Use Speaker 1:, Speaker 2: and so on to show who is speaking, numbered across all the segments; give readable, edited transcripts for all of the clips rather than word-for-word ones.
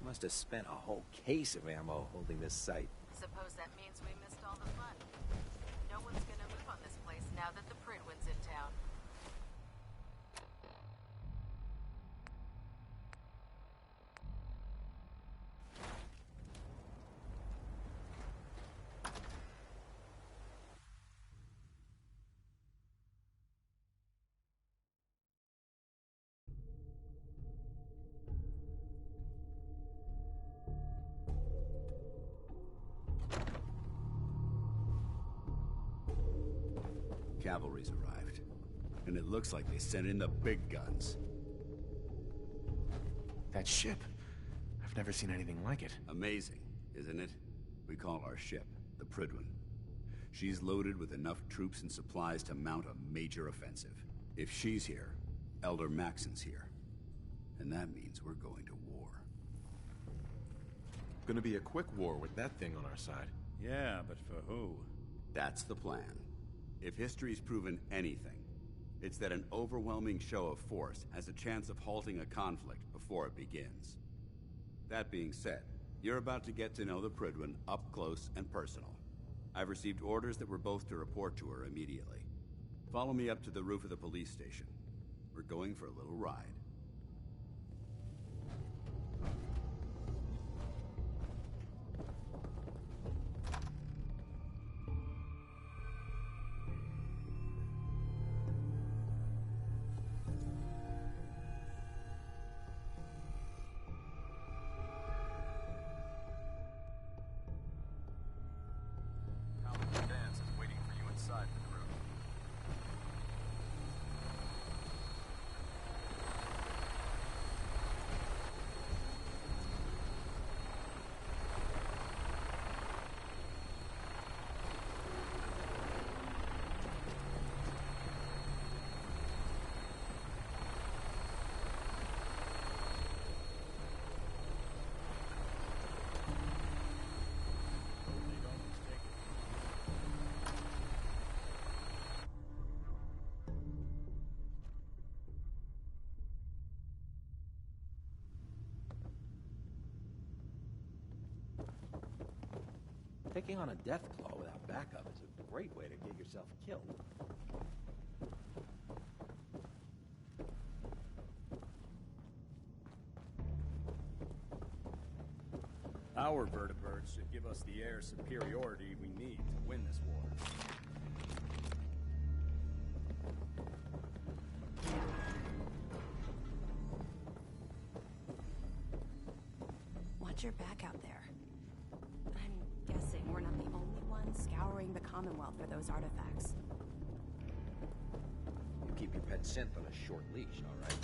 Speaker 1: Must have spent a whole case of ammo holding this site.
Speaker 2: Suppose that means we missed all the fun. No one's gonna move on this place now that the Pridwin's in town.
Speaker 3: Cavalry's arrived, and it looks like they sent in the big guns.
Speaker 4: That ship. I've never seen anything like it.
Speaker 3: Amazing, isn't it? We call our ship the Pridwin. She's loaded with enough troops and supplies to mount a major offensive. If she's here, Elder Maxon's here. And that means we're going to war.
Speaker 4: Gonna be a quick war with that thing on our side.
Speaker 5: Yeah, but for who?
Speaker 3: That's the plan. If history's proven anything, it's that an overwhelming show of force has a chance of halting a conflict before it begins. That being said, you're about to get to know the Pridwin up close and personal. I've received orders that we're both to report to her immediately. Follow me up to the roof of the police station. We're going for a little ride.
Speaker 1: Taking on a death claw without backup is a great way to get yourself killed.
Speaker 5: Our vertibirds should give us the air superiority we need to win this war.
Speaker 6: Watch your back out there. I'm guessing we're not the only ones scouring the Commonwealth for those artifacts.
Speaker 1: You keep your pet synth on a short leash, all right?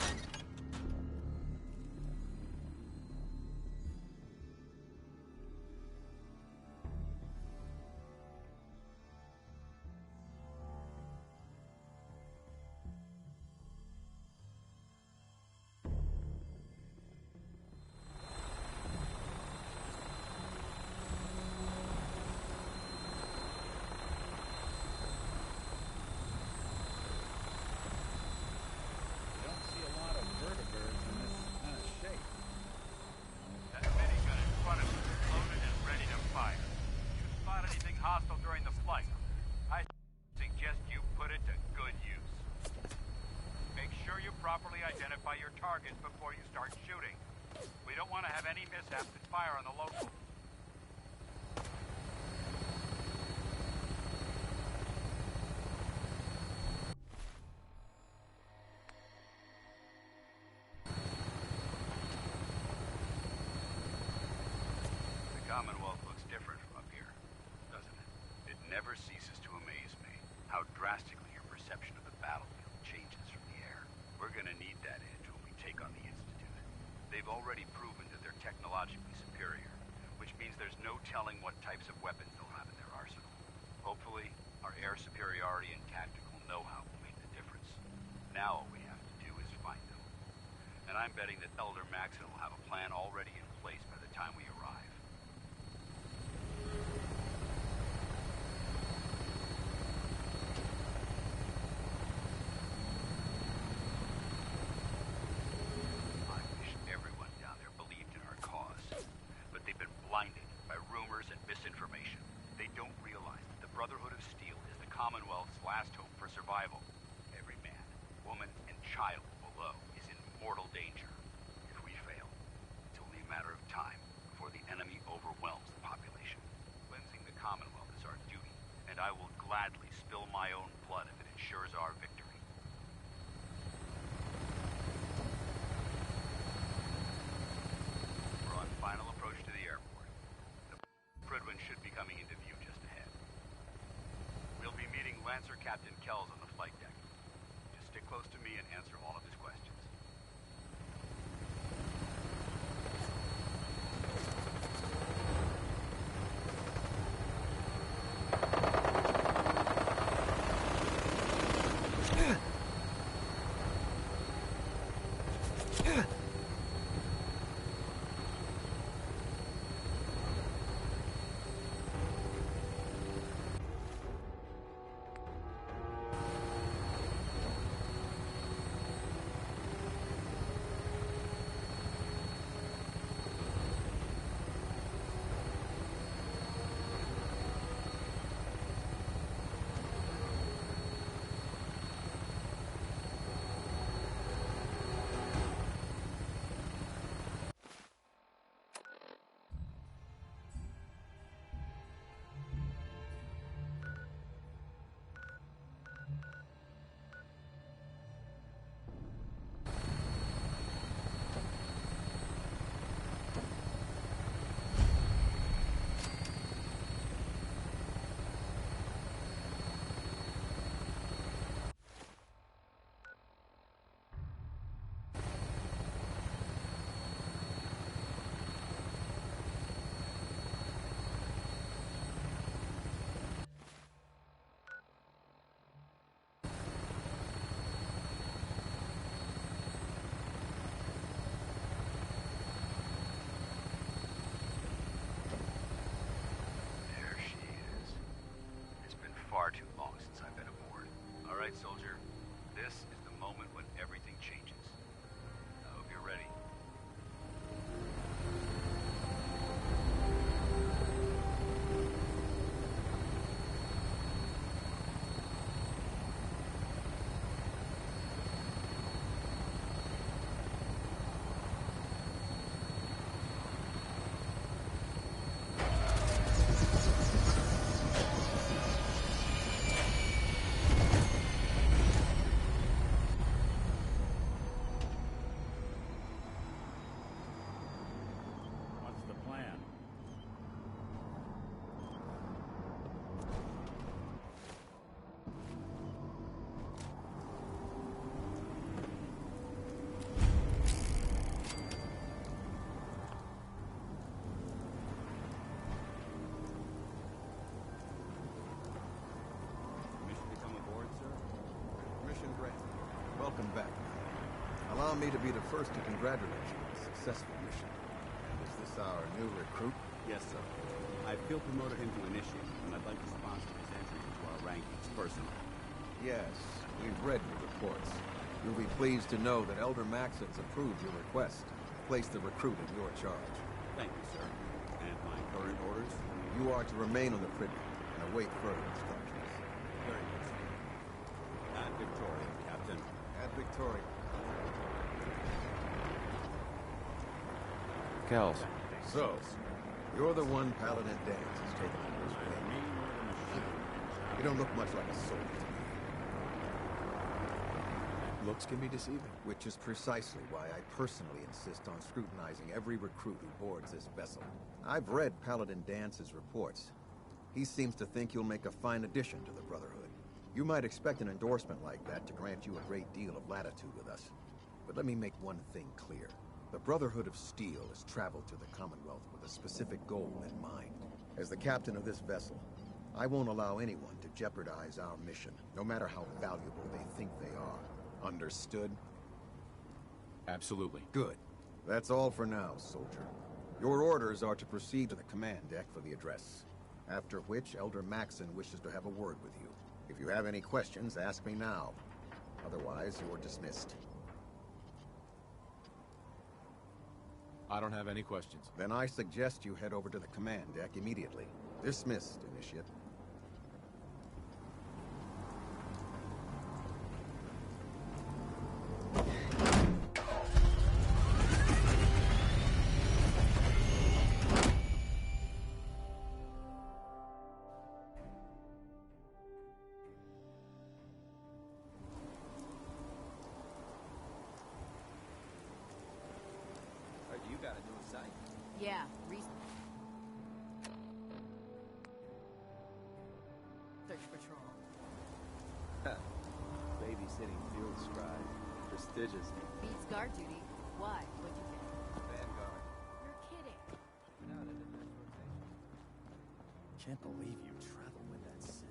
Speaker 7: Identify your targets before you start shooting. We don't want to have any mishaps and fire on the local. The Commonwealth looks different from up here, doesn't it? It never ceases to amaze me how drastically your perception of the battlefield changes from the air. We're gonna need that edge when we take on the Institute. They've already proven that they're technologically superior, which means there's no telling what types of weapons they'll have in their arsenal. Hopefully, our air superiority and tactical know-how will make the difference. Now all we have to do is find them. And I'm betting that Elder Maxon will have a plan already in place by the time we arrive. I wish everyone down there believed in our cause. Kel's on the flight deck. Just stick close to me and answer all of his questions. There she is. It's been far too long since I've been aboard. All right, soldier. This is the moment when everything changes. I hope you're ready.
Speaker 5: What's the plan?
Speaker 3: Permission to come aboard, sir?
Speaker 8: Mission granted. Welcome back. Allow me to be the first to congratulate you on a successful mission. And is this our new recruit?
Speaker 3: Yes, sir. I feel promoted him to initiate, and I'd like to sponsor his entry into our rankings personally.
Speaker 8: Yes, we've read your reports. You'll be pleased to know that Elder Maxon's approved your request to place the recruit in your charge.
Speaker 3: Thank you, sir. And my current orders?
Speaker 8: You are to remain on the Privy and await further instructions.
Speaker 3: Very good, sir. Ad Victoria, Captain.
Speaker 8: At Victoria.
Speaker 1: Kells.
Speaker 8: So, you're the one Paladin Dance has taken under his wing. You don't look much like a soldier to me.
Speaker 4: Looks can be deceiving.
Speaker 8: Which is precisely why I personally insist on scrutinizing every recruit who boards this vessel. I've read Paladin Dance's reports. He seems to think you'll make a fine addition to the Brotherhood. You might expect an endorsement like that to grant you a great deal of latitude with us. But let me make one thing clear. The Brotherhood of Steel has traveled to the Commonwealth with a specific goal in mind. As the captain of this vessel, I won't allow anyone to jeopardize our mission, no matter how valuable they think they are. Understood?
Speaker 4: Absolutely.
Speaker 8: Good. That's all for now, soldier. Your orders are to proceed to the command deck for the address. After which, Elder Maxon wishes to have a word with you. If you have any questions, ask me now. Otherwise, you're dismissed.
Speaker 4: I don't have any questions.
Speaker 8: Then I suggest you head over to the command deck immediately. Dismissed, Initiate.
Speaker 1: Heard you got a new site.
Speaker 6: Yeah, Search Patrol.
Speaker 9: rotating field scribe. Prestigious.
Speaker 2: Beats guard duty. Why? What'd you get?
Speaker 9: Vanguard.
Speaker 2: You're kidding.
Speaker 9: Keep it out in the next rotation.
Speaker 5: Can't believe you travel with that synth.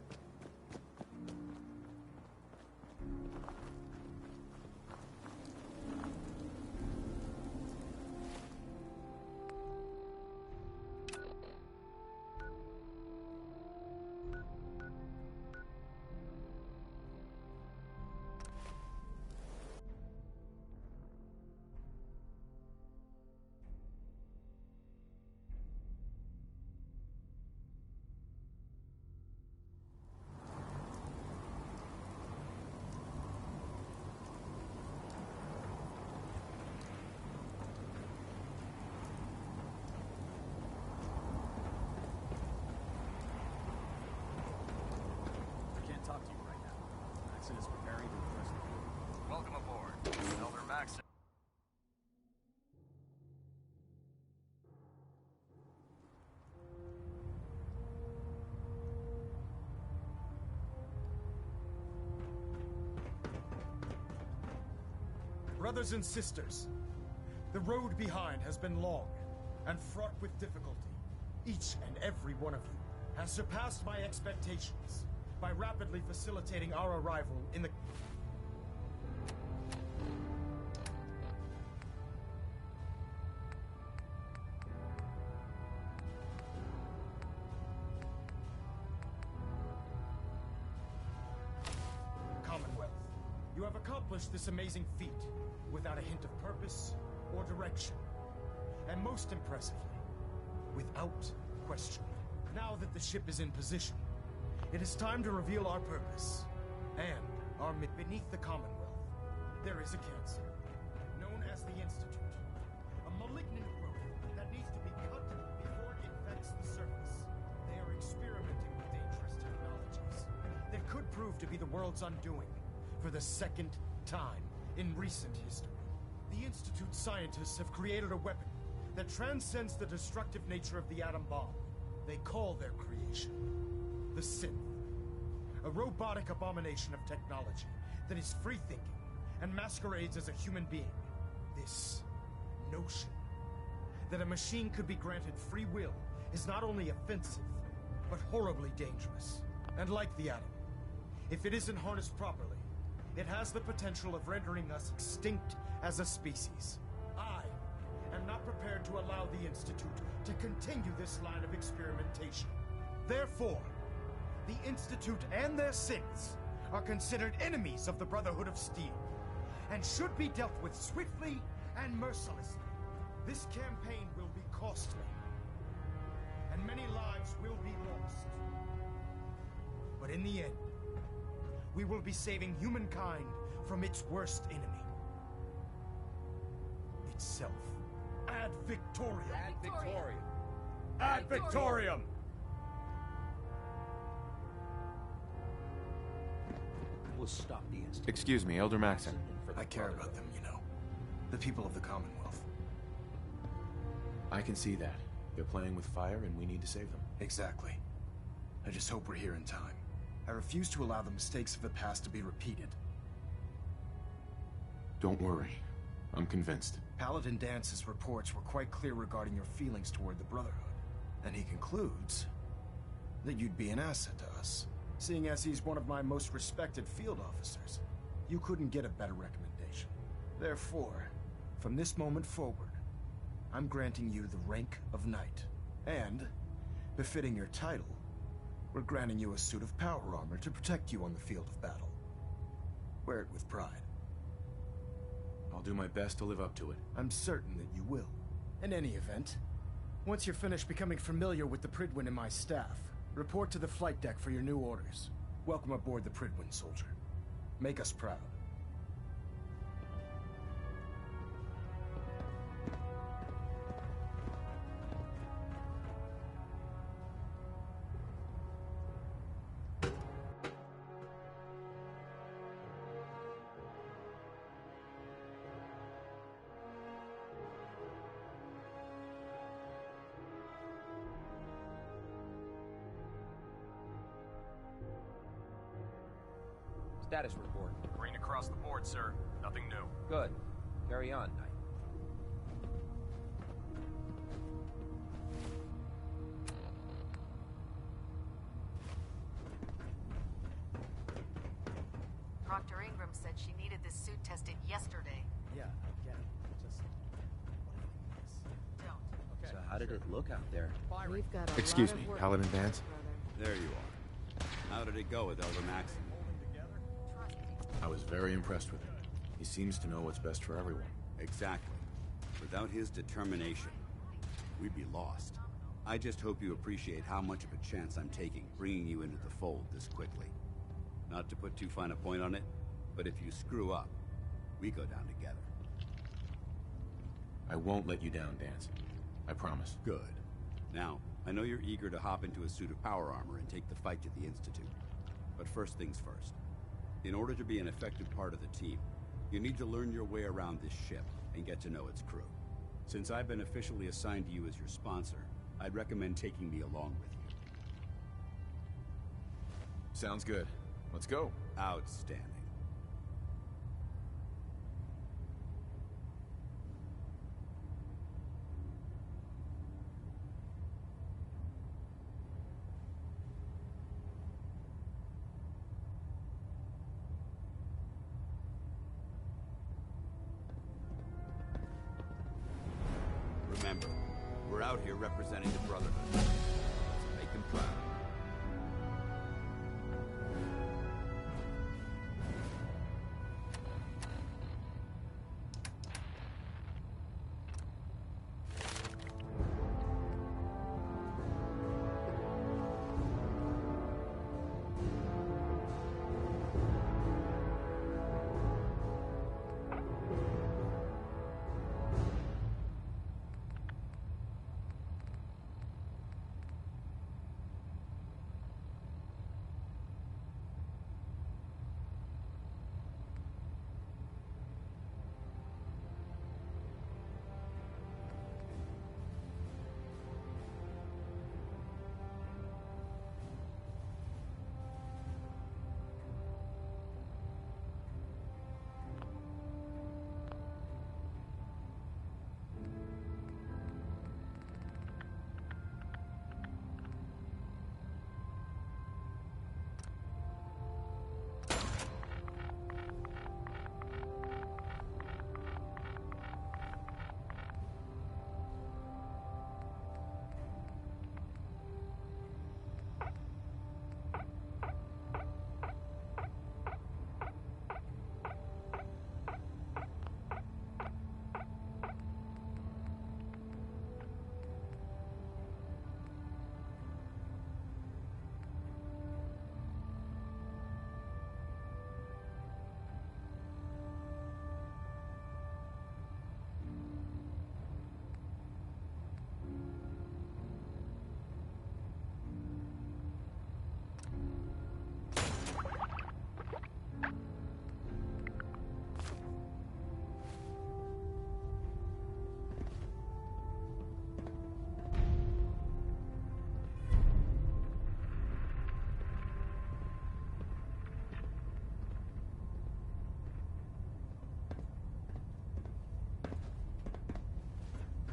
Speaker 5: Talk to you right now. Maxon is preparing to address the
Speaker 7: Welcome aboard, Elder Max.
Speaker 10: Brothers and sisters, the road behind has been long and fraught with difficulty. Each and every one of you has surpassed my expectations by rapidly facilitating our arrival in the... Commonwealth. You have accomplished this amazing feat without a hint of purpose or direction. And most impressively, without question. Now that the ship is in position, it is time to reveal our purpose and our beneath the Commonwealth. There is a cancer, known as the Institute, a malignant growth that needs to be cut before it infects the surface. They are experimenting with dangerous technologies that could prove to be the world's undoing for the second time in recent history. The Institute scientists have created a weapon that transcends the destructive nature of the atom bomb. They call their creation the synth, a robotic abomination of technology that is free-thinking and masquerades as a human being. This notion that a machine could be granted free will is not only offensive, but horribly dangerous. And like the atom, if it isn't harnessed properly, it has the potential of rendering us extinct as a species. I am not prepared to allow the Institute to continue this line of experimentation. Therefore, the Institute and their synths are considered enemies of the Brotherhood of Steel, and should be dealt with swiftly and mercilessly. This campaign will be costly, and many lives will be lost. But in the end, we will be saving humankind from its worst enemy. Itself. Ad Victoriam!
Speaker 1: Ad Victoriam!
Speaker 10: Ad Victoriam!
Speaker 1: We'll stop the instant.
Speaker 4: Excuse me, Elder Maxon.
Speaker 10: I care about them, you know. The people of the Commonwealth.
Speaker 4: I can see that. They're playing with fire and we need to save them.
Speaker 10: Exactly. I just hope we're here in time. I refuse to allow the mistakes of the past to be repeated.
Speaker 4: Don't worry. I'm convinced.
Speaker 10: Paladin Dance's reports were quite clear regarding your feelings toward the Brotherhood. And he concludes that you'd be an asset to us. Seeing as he's one of my most respected field officers, you couldn't get a better recommendation. Therefore, from this moment forward, I'm granting you the rank of Knight. And, befitting your title, we're granting you a suit of power armor to protect you on the field of battle. Wear it with pride.
Speaker 4: I'll do my best to live up to it.
Speaker 10: I'm certain that you will. In any event, once you're finished becoming familiar with the Pridwin and my staff, report to the flight deck for your new orders. Welcome aboard the Pridwin, soldier. Make us proud.
Speaker 1: Status report.
Speaker 7: Green across
Speaker 5: Across the board, sir. Nothing new.
Speaker 1: Good. Carry on, Knight.
Speaker 2: Proctor Ingram said she needed this suit tested yesterday.
Speaker 9: Yeah, I get it. Just...
Speaker 2: Don't.
Speaker 1: So how did it look out there?
Speaker 2: We've got a
Speaker 4: Excuse
Speaker 2: lot
Speaker 4: me,
Speaker 2: of work
Speaker 4: Paladin
Speaker 2: to do,
Speaker 4: Dance?
Speaker 2: brother.
Speaker 3: There you are. How did it go with Elder Maxon?
Speaker 2: Trust me.
Speaker 4: I was very impressed with him. He seems to know what's best for everyone.
Speaker 3: Exactly. Without his determination, we'd be lost. I just hope you appreciate how much of a chance I'm taking bringing you into the fold this quickly. Not to put too fine a point on it, but if you screw up, we go down together.
Speaker 4: I won't let you down, Dance. I promise.
Speaker 3: Good. Now, I know you're eager to hop into a suit of power armor and take the fight to the Institute. But first things first. In order to be an effective part of the team, you need to learn your way around this ship and get to know its crew. Since I've been officially assigned to you as your sponsor, I'd recommend taking me along with you.
Speaker 4: Sounds good. Let's go.
Speaker 3: Outstanding. Remember, we're out here representing the Brotherhood. So make them proud.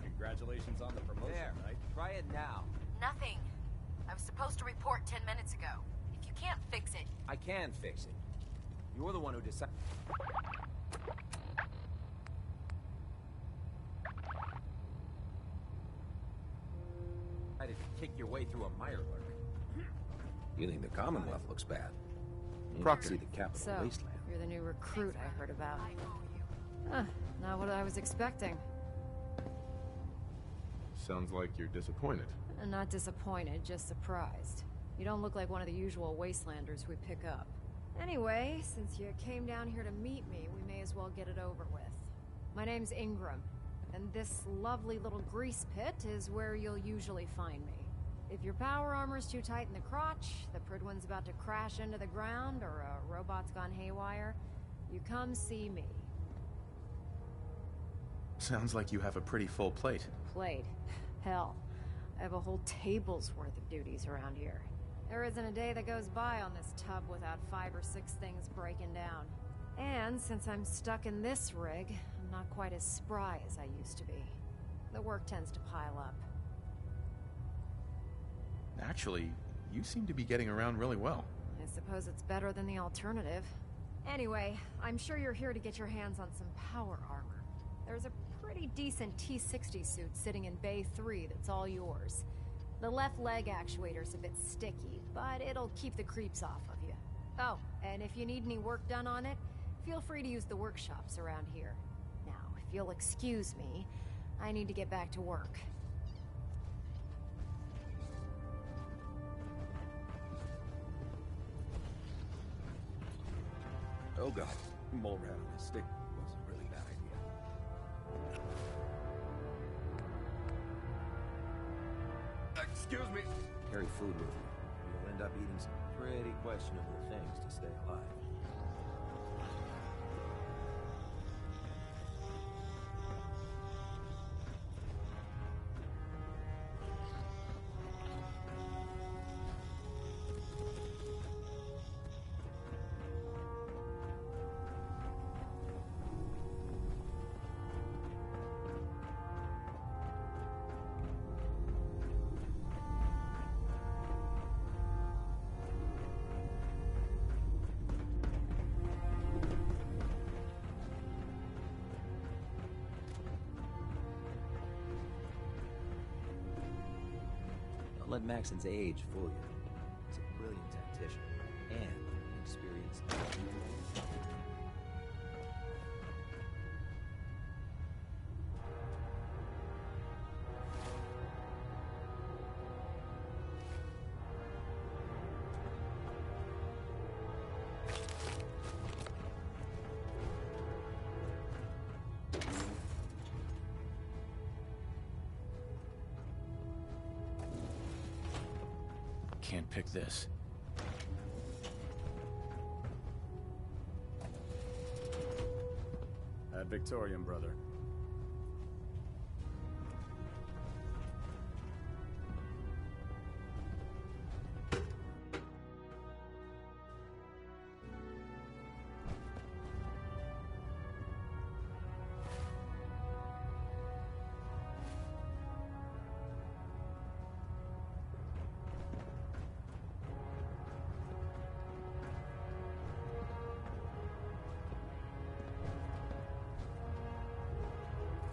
Speaker 5: Congratulations on the promotion,
Speaker 1: There.
Speaker 5: right?
Speaker 1: Try it now.
Speaker 2: Nothing. I was supposed to report 10 minutes ago. If you can't fix it,
Speaker 1: I can fix it. You're the one who decided. To kick your way through a Mirelurk. You think the Commonwealth looks bad? You
Speaker 4: Proctor.
Speaker 1: see the capital
Speaker 6: So,
Speaker 1: wasteland.
Speaker 6: you're the new recruit I heard about.
Speaker 2: I owe you.
Speaker 6: Huh, not what I was expecting.
Speaker 4: Sounds like you're disappointed.
Speaker 6: Not disappointed, just surprised. You don't look like one of the usual wastelanders we pick up. Anyway, since you came down here to meet me, we may as well get it over with. My name's Ingram, and this lovely little grease pit is where you'll usually find me. If your power armor's too tight in the crotch, the Pridwin's about to crash into the ground, or a robot's gone haywire, you come see me.
Speaker 4: Sounds like you have a pretty full plate.
Speaker 6: Plate. Hell, I have a whole table's worth of duties around here. There isn't a day that goes by on this tub without 5 or 6 things breaking down. And since I'm stuck in this rig, I'm not quite as spry as I used to be. The work tends to pile up.
Speaker 4: Actually, you seem to be getting around really well.
Speaker 6: I suppose it's better than the alternative. Anyway, I'm sure you're here to get your hands on some power armor. There's a pretty decent T-60 suit sitting in Bay 3 that's all yours. The left leg actuator's a bit sticky, but it'll keep the creeps off of you. Oh, and if you need any work done on it, feel free to use the workshops around here. Now, if you'll excuse me, I need to get back to work.
Speaker 1: Oh god, mole rat on a stick was a really bad idea. Excuse me. Carry food with you. You'll end up eating some pretty questionable things to stay alive. Don't let Maxon's age fool you. He's a brilliant tactician and an experienced.
Speaker 4: Can't pick this.
Speaker 5: Ad Victoriam, brother.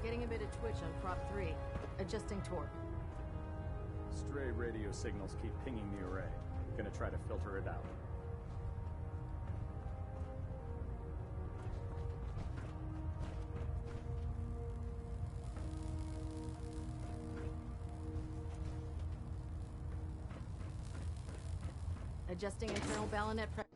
Speaker 2: Getting a bit of twitch on prop 3. Adjusting torque.
Speaker 5: Stray radio signals keep pinging the array. Gonna try to filter it out.
Speaker 2: Adjusting internal ballonet pressure.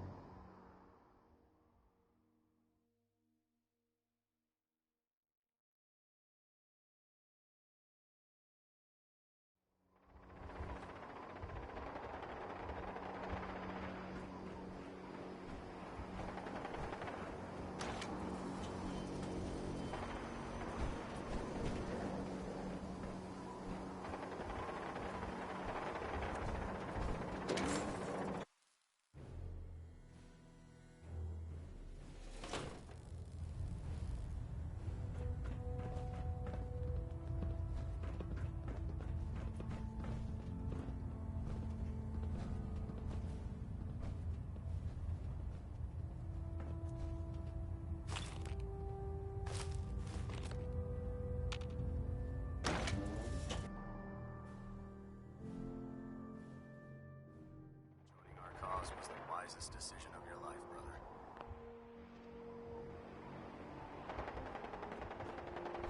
Speaker 5: Decision of your life, brother.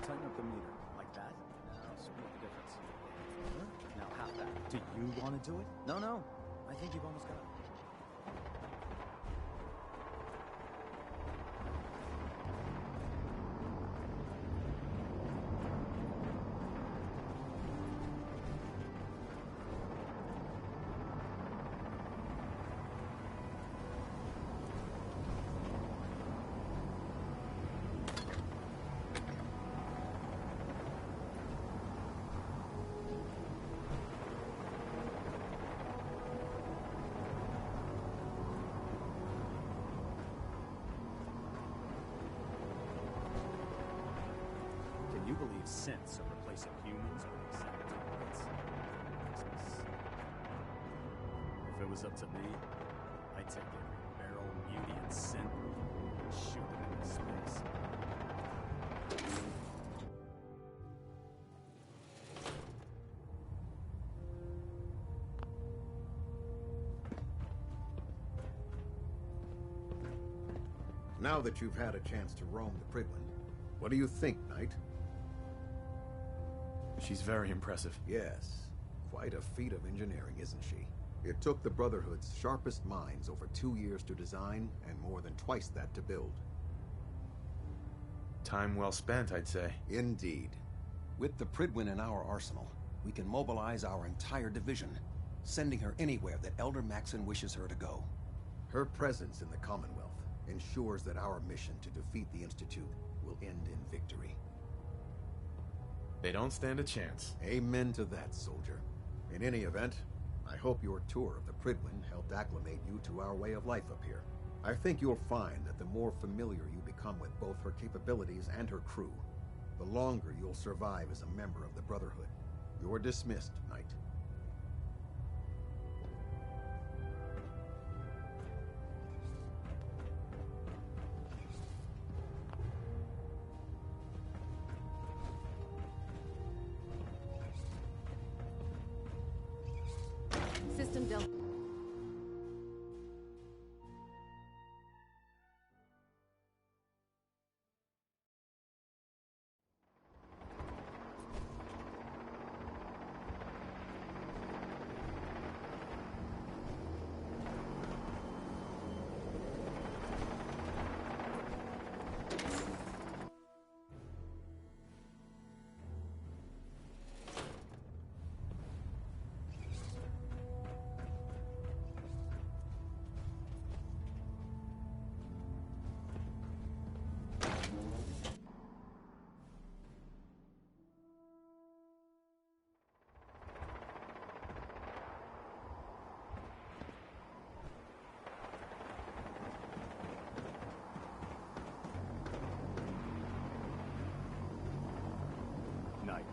Speaker 5: Tighten up the meter. Like that? Now split the difference. Now half that. Do you want to do it? No. I think you've almost got it. You believe synths are replacing humans or the Senators? If it was up to me, I'd take every barrel mutant synth and shoot it into space.
Speaker 8: Now that you've had a chance to roam the Prydwen, what do you think, Knight?
Speaker 4: She's very impressive.
Speaker 8: Yes. Quite a feat of engineering, isn't she? It took the Brotherhood's sharpest minds over 2 years to design, and more than twice that to build.
Speaker 4: Time well spent, I'd say.
Speaker 8: Indeed.
Speaker 1: With the Prydwen in our arsenal, we can mobilize our entire division, sending her anywhere that Elder Maxon wishes her to go.
Speaker 8: Her presence in the Commonwealth ensures that our mission to defeat the Institute will end in victory.
Speaker 4: They don't stand a chance.
Speaker 8: Amen to that, soldier. In any event, I hope your tour of the Prydwen helped acclimate you to our way of life up here. I think you'll find that the more familiar you become with both her capabilities and her crew, the longer you'll survive as a member of the Brotherhood. You're dismissed, Knight.
Speaker 6: System Delta.
Speaker 5: Knight.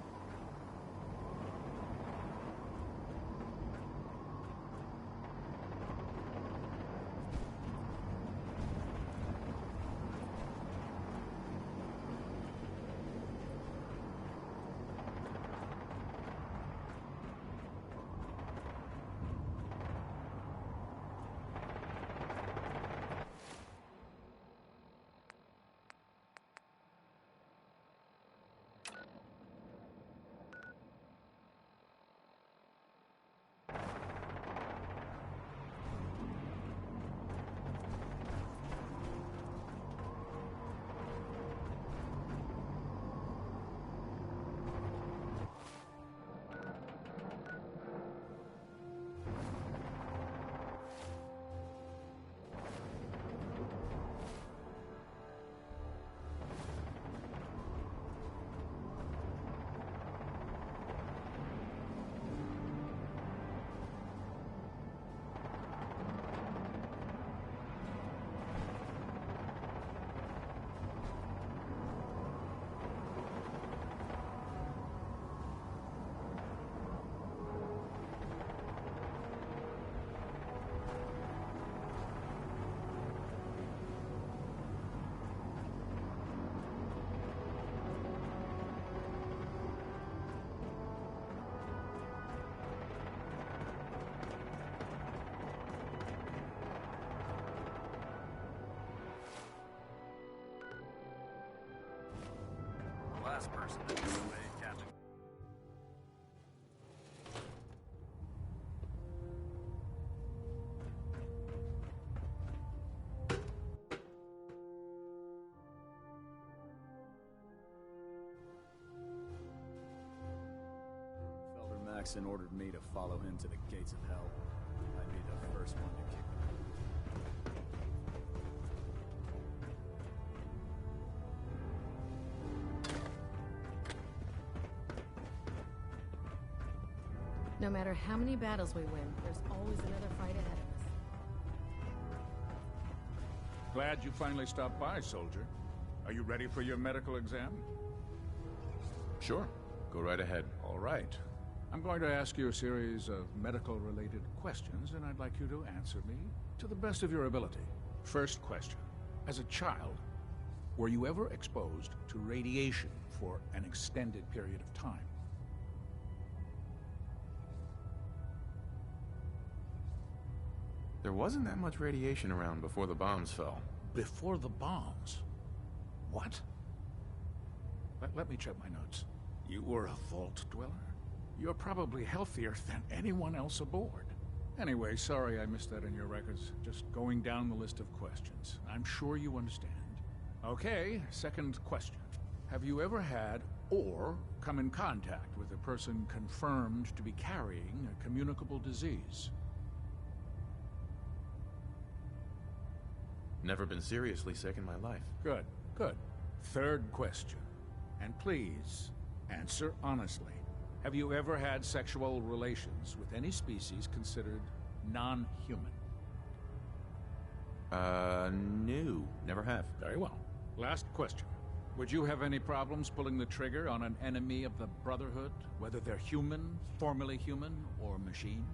Speaker 5: Last person to disobey Captain. Elder Maxon ordered me to follow him to the gates of hell. I'd be the first one to kick them.
Speaker 11: No matter how many battles we win, there's always another fight ahead of us.
Speaker 12: Glad you finally stopped by, soldier. Are you ready for your medical exam?
Speaker 4: Sure. Go right ahead.
Speaker 12: All right. I'm going to ask you a series of medical-related questions, and I'd like you to answer me to the best of your ability. First question. As a child, were you ever exposed to radiation for an extended period of time?
Speaker 4: There wasn't that much radiation around before the bombs fell.
Speaker 12: Before the bombs? What? Let me check my notes. You were a vault dweller? You're probably healthier than anyone else aboard. Anyway, sorry I missed that in your records. Just going down the list of questions. I'm sure you understand. Okay, second question. Have you ever had or come in contact with a person confirmed to be carrying a communicable disease?
Speaker 4: Never been seriously sick in my life.
Speaker 12: Good, good. Third question. And please, answer honestly. Have you ever had sexual relations with any species considered non-human?
Speaker 4: No. Never have.
Speaker 12: Very well. Last question. Would you have any problems pulling the trigger on an enemy of the Brotherhood, whether they're human, formerly human, or machine?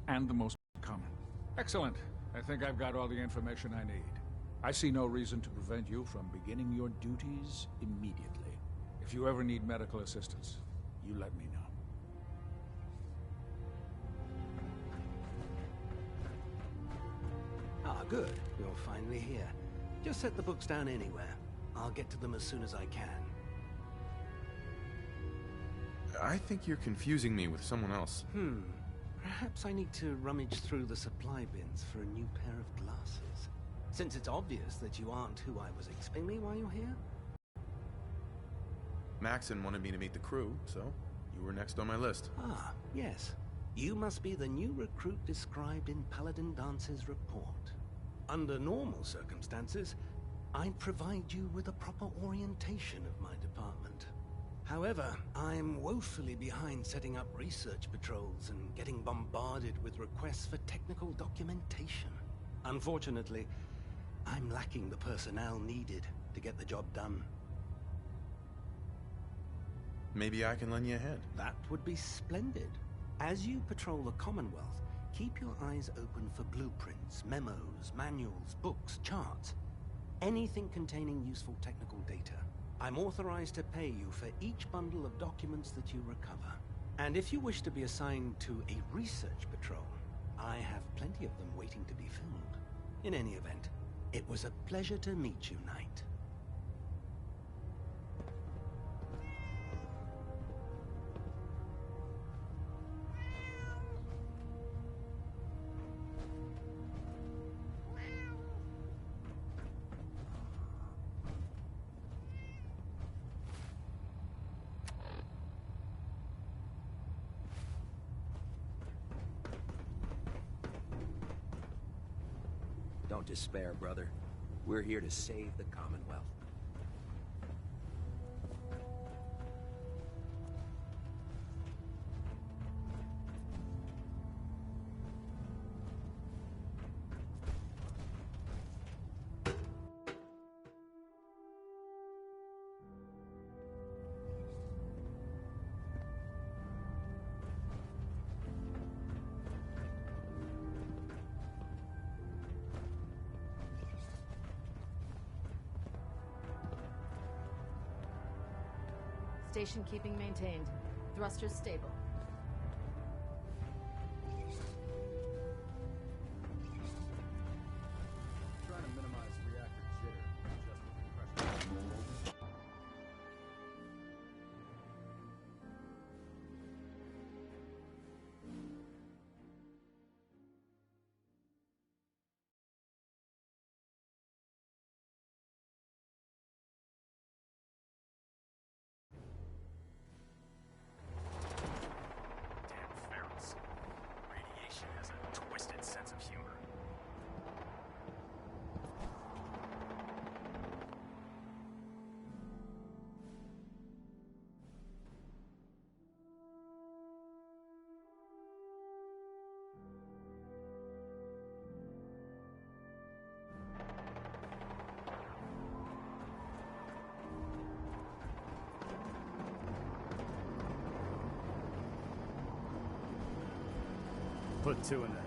Speaker 12: And the most common. Excellent. I think I've got all the information I need. I see no reason to prevent you from beginning your duties immediately. If you ever need medical assistance, you let me know.
Speaker 13: Ah, good. You're finally here. Just set the books down anywhere. I'll get to them as soon as I can.
Speaker 4: I think you're confusing me with someone else.
Speaker 13: Perhaps I need to rummage through the supply bins for a new pair of glasses. Since it's obvious that you aren't who I was expecting me while you're here?
Speaker 4: Maxon wanted me to meet the crew, so you were next on my list.
Speaker 13: Ah, yes. You must be the new recruit described in Paladin Dance's report. Under normal circumstances, I'd provide you with a proper orientation of my department. However, I'm woefully behind setting up research patrols and getting bombarded with requests for technical documentation. Unfortunately, I'm lacking the personnel needed to get the job done.
Speaker 4: Maybe I can lend you a hand.
Speaker 13: That would be splendid. As you patrol the Commonwealth, keep your eyes open for blueprints, memos, manuals, books, charts. Anything containing useful technical data. I'm authorized to pay you for each bundle of documents that you recover. And if you wish to be assigned to a research patrol, I have plenty of them waiting to be filled. In any event, it was a pleasure to meet you, Knight.
Speaker 1: Don't despair, brother. We're here to save the Commonwealth.
Speaker 11: Station keeping maintained. Thrusters stable.
Speaker 5: Trying to minimize reactor jitter, adjust the compression. Put two in the